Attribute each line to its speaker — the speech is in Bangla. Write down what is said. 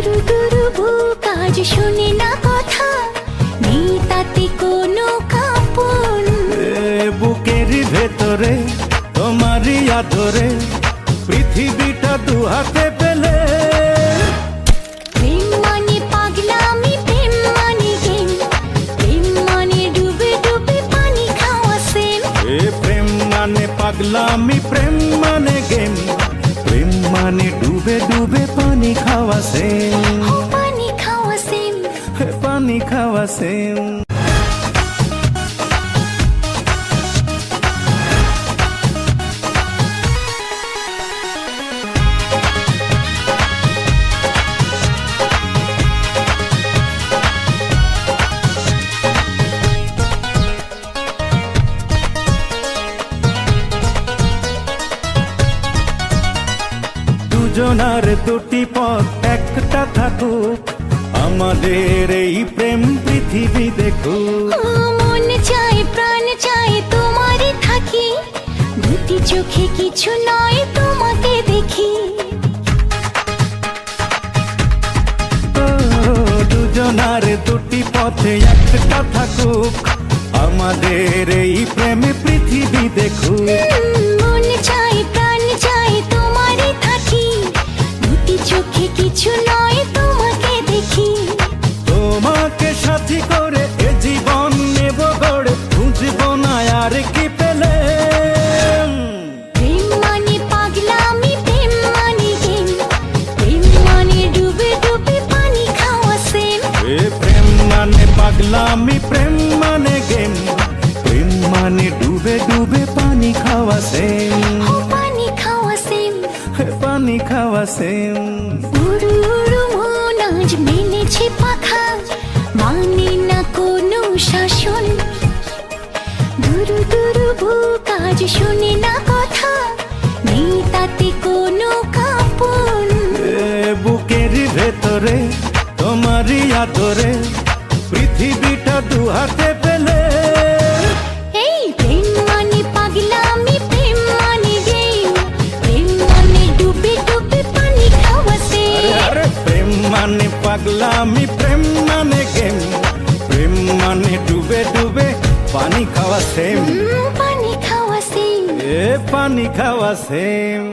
Speaker 1: দুরু দুরু বুক আজ শোনে না কথা, নেই তাতে কোনো কাঁপন।
Speaker 2: বুকের ভেতরে তোমারই আদরে পৃথিবীটা দুহাতে পেলে।
Speaker 1: প্রেম মানে পাগলামি, প্রেম মানে গেম, প্রেম মানে ডুবে ডুবে পানি খাওয়া সেম।
Speaker 2: প্রেম মানে পাগলামি, প্রেম মানে গেম, প্রেম মানে ডুবে ডুবে পানি খাওয়া সেম।
Speaker 1: পানি খাওয়া সেম,
Speaker 2: পানি খাওয়া সেম। দুজনার দুটি পথ একটা থাকুক, আমাদের এই প্রেম পৃথিবী দেখুক।
Speaker 1: মন চায় প্রাণ চায় তোমারই থাকি, দুটি চোখে কিছু নয় তোমাকে দেখি।
Speaker 2: দুজনার দুটি পথে একটা থাকুক, আমাদের এই প্রেম পৃথিবী দেখুক।
Speaker 1: মন চায় প্রাণ চায় তোমারই থাকি, দুটি চোখে কিছু নয় তোমাকে দেখি।
Speaker 2: তোমাকে সাথী করে এ জীবন নেব গড়ে, খুঁজব না আর কি পেলে।
Speaker 1: প্রেম মানে পাগলামি, প্রেম মানে গেম, প্রেম মানে ডুবে ডুবে পানি খাওয়া সেম।
Speaker 2: প্রেম মানে পাগলামি, প্রেম মানে গেম, প্রেম মানে ডুবে ডুবে পানি খাওয়া সেম।
Speaker 1: পানি খাওয়া সেম,
Speaker 2: পানি খাওয়া সেম।
Speaker 1: উড়ু উড়ু মন আজ মেলেছে পাখা, মানে না কোনো শাসন। দুরু দুরু বুক আজ শোনে না কথা, নেই তাতে কোনো কাঁপন।
Speaker 2: বুকের ভেতরে তোমারই আদরে পৃথিবীটা দুহাতে পেলে।
Speaker 1: এই প্রেম মানে পাগলামি, প্রেম মানে গেম, প্রেম মানে ডুবে ডুবে পানি খাওয়া সেম।
Speaker 2: প্রেম মানে পাগলামি, প্রেম মানে গেম, প্রেম মানে ডুবে ডুবে পানি খাওয়া সেম।
Speaker 1: পানি খাওয়া সেম,
Speaker 2: পানি খাওয়া সেম।